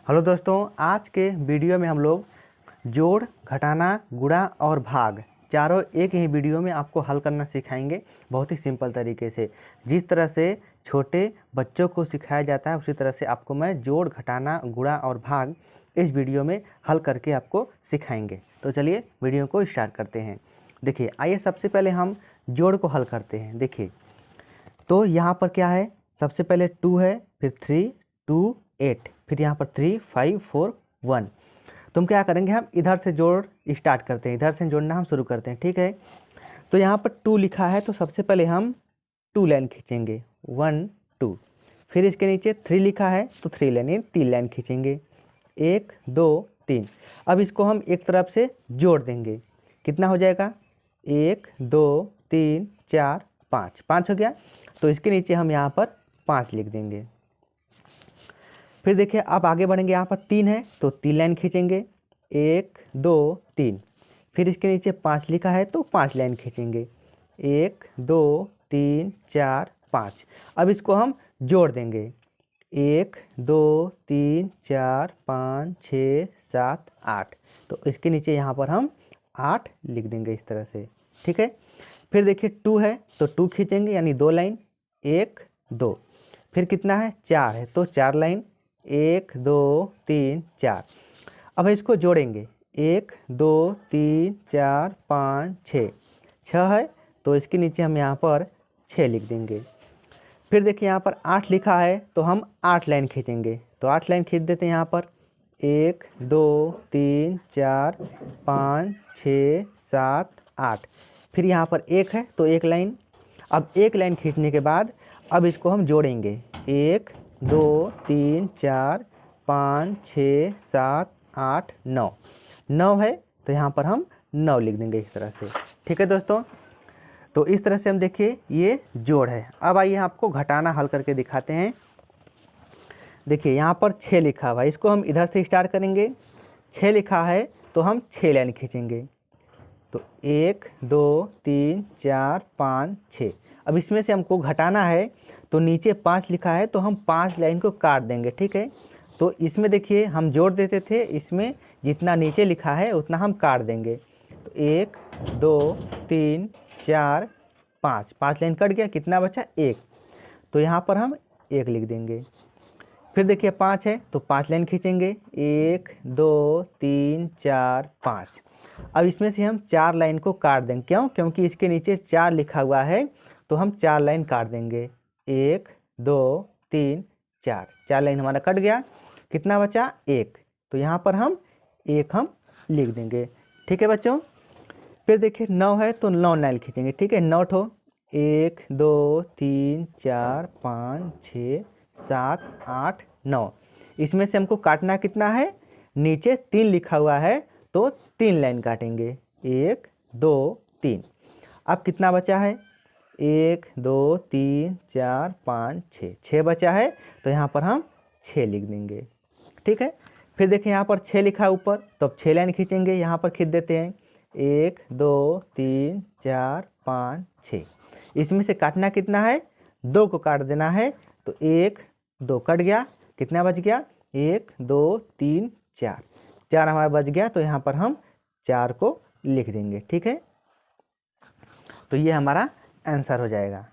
Hello दोस्तों, आज के वीडियो में हम लोग जोड़, घटाना, गुणा और भाग चारों एक ही वीडियो में आपको हल करना सिखाएंगे। बहुत ही सिंपल तरीके से, जिस तरह से छोटे बच्चों को सिखाया जाता है उसी तरह से आपको मैं जोड़, घटाना, गुणा और भाग इस वीडियो में हल करके आपको सिखाएंगे। तो चलिए वीडियो को स्टार्ट करते हैं। देखिए, आइए सबसे पहले हम जोड़ को हल करते हैं। देखिए, तो यहाँ पर क्या है, सबसे पहले 2 है, फिर 3, 2, 8, फिर यहाँ पर 3, 5, 4, 1। तो हम क्या करेंगे, हम इधर से जोड़ स्टार्ट करते हैं, इधर से जोड़ना हम शुरू करते हैं। ठीक है, तो यहाँ पर 2 लिखा है तो सबसे पहले हम 2 लाइन खींचेंगे, 1 2। फिर इसके नीचे 3 लिखा है तो 3 लाइन 3 लाइन खींचेंगे, 1 2 3। अब इसको हम एक तरफ से जोड़ देंगे, कितना हो जाएगा, 1 2 3 4 5, 5 हो गया। तो इसके नीचे हम यहाँ पर 5 लिख देंगे। फिर देखिए, अब आगे बढ़ेंगे, यहाँ पर 3 है तो 3 लाइन खींचेंगे, 1 2 3। फिर इसके नीचे 5 लिखा है तो 5 लाइन खींचेंगे, 1 2 3 4 5। अब इसको हम जोड़ देंगे, 1 2 3 4 5 6 7 8। तो इसके नीचे यहाँ पर हम 8 लिख देंगे इस तरह से। ठीक है, फिर देखिए 2 है तो 2 खींचेंगे यानी 2 लाइन, 1 2। फिर कितना है, 4 है तो 4 लाइन, 1 2 3 4। अब इसको जोड़ेंगे, 1 2 3 4 5 6, 6 है तो इसके नीचे हम यहाँ पर 6 लिख देंगे। फिर देखिए यहाँ पर 8 लिखा है तो हम 8 लाइन खींचेंगे, तो 8 लाइन खींच देते हैं यहाँ पर, 1 2 3 4 5 6 7 8। फिर यहाँ पर 1 है तो 1 लाइन। अब 1 लाइन खींचने के बाद अब इसको हम जोड़ेंगे, 1 2 3 4 5 6 7 8 9, 9 है तो यहाँ पर हम 9 लिख देंगे इस तरह से। ठीक है दोस्तों, तो इस तरह से हम देखिए ये जोड़ है। अब आइए आपको घटाना हल करके दिखाते हैं। देखिए यहाँ पर 6 लिखा हुआ है, इसको हम इधर से स्टार्ट करेंगे। 6 लिखा है तो हम 6 लाइन खींचेंगे, तो 1 2 3 4 5 6। अब इसमें से हमको घटाना है तो नीचे 5 लिखा है तो हम 5 लाइन को काट देंगे। ठीक है, तो इसमें देखिए हम जोड़ देते थे, इसमें जितना नीचे लिखा है उतना हम काट देंगे। तो 1 2 3 4 5, 5 लाइन कट गया, कितना बचा, 1। तो यहाँ पर हम 1 लिख देंगे। फिर देखिए 5 है तो 5 लाइन खींचेंगे, 1 2 3 4 5। अब इसमें से हम 4 लाइन को काट देंगे, क्यों, क्योंकि इसके नीचे 4 लिखा हुआ है तो हम 4 लाइन काट देंगे, 1 2 3 4, 4 लाइन हमारा कट गया, कितना बचा, 1। तो यहाँ पर हम 1 हम लिख देंगे। ठीक है बच्चों, फिर देखिए 9 है तो 9 लाइन खींचेंगे। ठीक है, 9 ठो, 1 2 3 4 5 6 7 8 9। इसमें से हमको काटना कितना है, नीचे 3 लिखा हुआ है तो 3 लाइन काटेंगे, 1 2 3। अब कितना बचा है, 1 2 3 4 5 6, 6 बचा है तो यहाँ पर हम 6 लिख देंगे। ठीक है, फिर देखिए यहाँ पर 6 लिखा है ऊपर तो अब 6 लाइन खींचेंगे, यहाँ पर खींच देते हैं, 1 2 3 4 5 6। इसमें से काटना कितना है, 2 को काट देना है, तो 1 2 कट गया, कितना बच गया, 1 2 3 4, 4 हमारा बच गया, तो यहाँ पर हम 4 को लिख देंगे। ठीक है, तो ये हमारा आंसर हो जाएगा।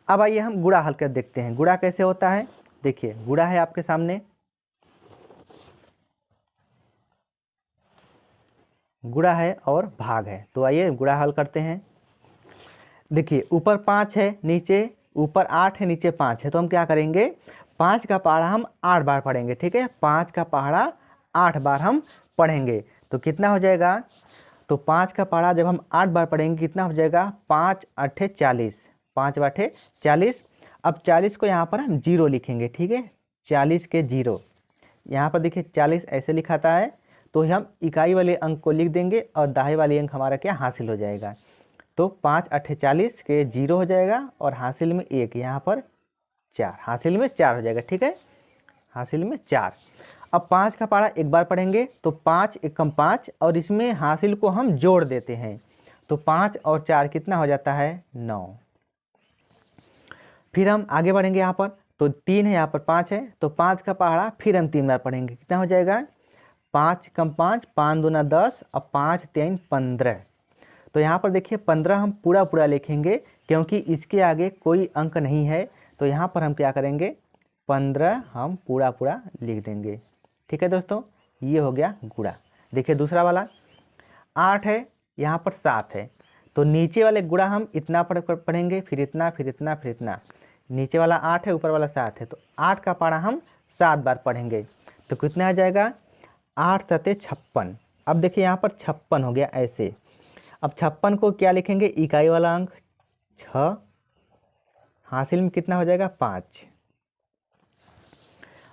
अब आइए हम गुणा हल कर देखते हैं, गुणा कैसे होता है। देखिए गुणा है आपके सामने, गुणा है और भाग है, तो आइए गुणा हल करते हैं। देखिए ऊपर 5 है, नीचे ऊपर 8 है, नीचे 5 है, तो हम क्या करेंगे, 5 का पहाड़ा हम 8 बार पढ़ेंगे। ठीक है, 5 का पहाड़ा 8 बार हम पढ़ेंगे, तो कितना हो जाएगा, तो 5 का पहाड़ा जब हम 8 बार पढ़ेंगे कितना हो जाएगा, 5 8 40, 5 8 40। अब 40 को यहाँ पर हम 0 लिखेंगे। ठीक है, 40 के 0, यहाँ पर देखिए 40 ऐसे लिखाता है, तो हम इकाई वाले अंक को लिख देंगे और दहाई वाले अंक हमारा क्या हासिल हो जाएगा। तो 5 8 40 के 0 हो जाएगा और हासिल में 1, यहाँ पर 4, हासिल में 4 हो जाएगा। ठीक है, हासिल में 4। अब 5 का पहाड़ा एक बार पढ़ेंगे तो 5 एकम 5, और इसमें हासिल को हम जोड़ देते हैं, तो 5 और 4 कितना हो जाता है, 9। फिर हम आगे बढ़ेंगे, यहाँ पर तो 3 है, यहाँ पर 5 है, तो 5 का पहाड़ा फिर हम 3 बार पढ़ेंगे। कितना हो जाएगा? 5 कम 5, 5 दूना 10 और 5 3 15। तो यहाँ पर देखिए 15 हम पूरा पूरा लिखेंगे क्योंकि इसके आगे कोई अंक नहीं है। तो यहाँ पर हम क्या करेंगे? 15 हम पूरा पूरा लिख देंगे। ठीक है दोस्तों, ये हो गया गुणा। देखिए दूसरा वाला 8 है, यहाँ पर 7 है, तो नीचे वाले गुणा हम इतना पढ़ेंगे, फिर इतना, फिर इतना, फिर इतना। नीचे वाला 8 है, ऊपर वाला 7 है, तो 8 का पारा हम 7 बार पढ़ेंगे। तो कितना आ जाएगा? 8 सते 56। अब देखिए यहाँ पर 56 हो गया ऐसे। अब 56 को क्या लिखेंगे? इकाई वाला अंक 6, हासिल में कितना हो जाएगा? 5।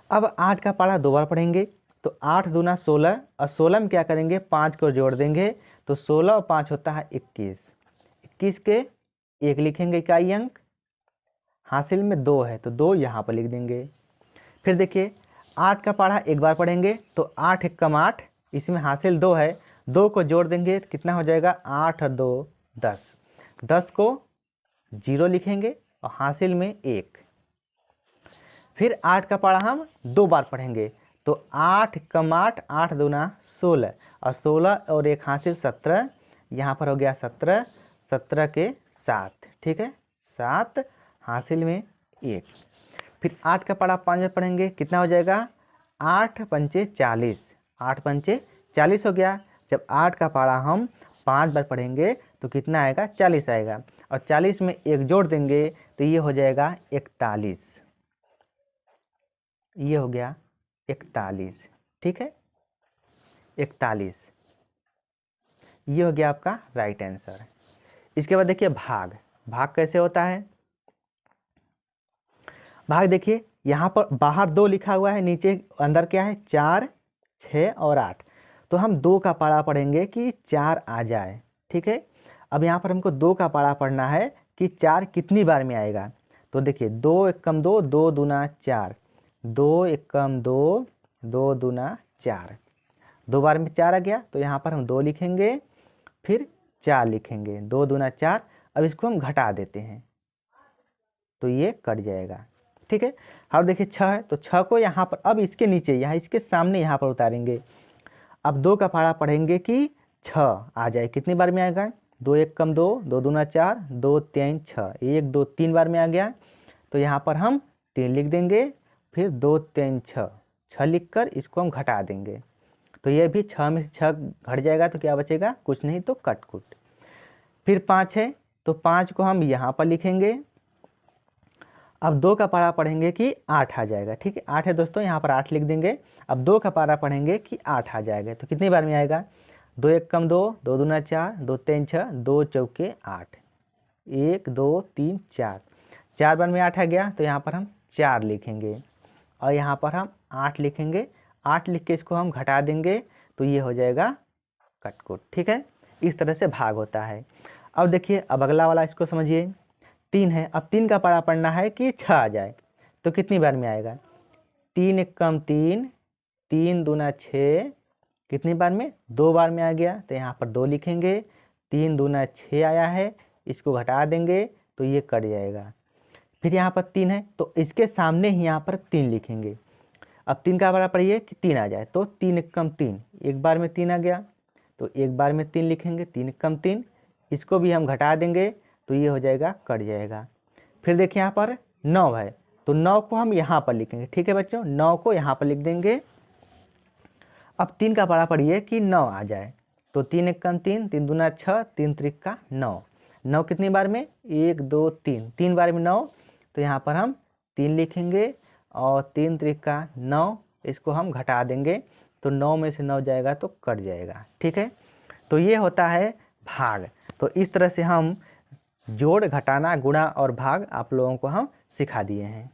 अब 8 का पारा 2 बार पढ़ेंगे, तो 8 दूना 16 और 16 में क्या करेंगे? 5 को जोड़ देंगे, तो 16 और 5 होता है 21। 21 के 1 लिखेंगे इकाई अंक, हासिल में 2 है तो 2 यहाँ पर लिख देंगे। फिर देखिए 8 का पारा 1 बार पढ़ेंगे, तो 8 एक कम 8, इसमें हासिल 2 है, 2 को जोड़ देंगे तो कितना हो जाएगा? 8 और 2 10। 10 को 0 लिखेंगे और हासिल में 1। फिर 8 का पारा हम 2 बार पढ़ेंगे, तो 8 कम 8, 8 दूना 16 और 16 और 1 हासिल 17, यहाँ पर हो गया 17, 17 के 7। ठीक है, 7 हासिल में 1। फिर 8 का पारा 5 बार पढ़ेंगे, कितना हो जाएगा? 8 पंचे 40, 8 पंचे 40 हो गया। जब 8 का पारा हम 5 बार पढ़ेंगे तो कितना आएगा? 40 आएगा, और 40 में 1 जोड़ देंगे तो ये हो जाएगा 41। ये हो गया 41। ठीक है, 41, ये हो गया आपका राइट आंसर। इसके बाद देखिए भाग। भाग कैसे होता है? भाग देखिए यहाँ पर बाहर 2 लिखा हुआ है, नीचे अंदर क्या है? 4, 6 और 8। तो हम 2 का पारा पढ़ेंगे कि 4 आ जाए। ठीक है, अब यहाँ पर हमको 2 का पारा पढ़ना है कि 4 कितनी बार में आएगा। तो देखिए 2 एक कम 2, 2 दूना 4, 2 एक कम 2, 2 दूना 4। 2 बार में 4 आ गया, तो यहाँ पर हम 2 लिखेंगे, फिर 4 लिखेंगे, 2 दूना 4। अब इसको हम घटा देते हैं तो ये कट जाएगा। ठीक है, और देखिए 6 है, तो 6 को यहाँ पर, अब इसके नीचे, यहाँ इसके सामने यहाँ पर उतारेंगे। अब 2 का पारा पढ़ेंगे कि 6 आ जाए। कितनी बार में आएगा? 2 एक कम 2, 2 दूना 4, 2 3 6, 1 2 3 बार में आ गया, तो यहाँ पर हम 3 लिख देंगे, फिर 2 3 6, 6 लिख कर इसको हम घटा देंगे, तो ये भी 6 में से 6 घट जाएगा, तो क्या बचेगा? कुछ नहीं, तो कट कुट। फिर 5 है, तो 5 को हम यहाँ पर लिखेंगे। अब 2 का पारा पढ़ेंगे कि 8 आ जाएगा। ठीक है, 8 है दोस्तों, यहाँ पर 8 लिख देंगे। अब 2 का पारा पढ़ेंगे कि 8 आ जाएगा, तो कितनी बार में आएगा? 2 एक कम 2, 2 दूना 4, 2 3 6, 2 चौके 8, 1 2 3 4, 4 बार में 8 आ गया, तो यहाँ पर हम 4 लिखेंगे और यहाँ पर हम 8 लिखेंगे। 8 लिख के इसको हम घटा देंगे, तो ये हो जाएगा कटकुट। ठीक है, इस तरह से भाग होता है। अब देखिए, अब अगला वाला इसको समझिए। 3 है, अब 3 का पारा पढ़ना है कि 6 आ जाए, तो कितनी बार में आएगा? 3 एक कम 3, 3 दूना 6, कितनी बार में? 2 बार में आ गया, तो यहाँ पर 2 लिखेंगे। 3 दूना 6 आया है, इसको घटा देंगे तो ये कट जाएगा। फिर यहाँ पर 3 है, तो इसके सामने ही यहाँ पर 3 लिखेंगे। अब 3 का पारा पढ़िए कि 3 आ जाए, तो 3 एक कम 3, एक बार में 3 आ गया, तो एक बार में 3 लिखेंगे। 3 एक कम 3, इसको भी हम घटा देंगे तो ये हो जाएगा, कट जाएगा। फिर देखिए यहाँ पर 9 है, तो 9 को हम यहाँ पर लिखेंगे। ठीक है बच्चों, 9 को यहाँ पर लिख देंगे। अब 3 का पारा पढ़िए कि 9 आ जाए, तो 3 एक कम 3, 3 दूना 6, 3 त्रिका 9। 9 कितनी बार में? 1 2 3, 3 बार में 9, तो यहाँ पर हम 3 लिखेंगे और 3 त्रिका 9, इसको हम घटा देंगे, तो 9 में से 9 जाएगा तो कट जाएगा। ठीक है, तो ये होता है भाग। तो इस तरह से हम जोड़, घटाना, गुणा और भाग आप लोगों को हम सिखा दिए हैं।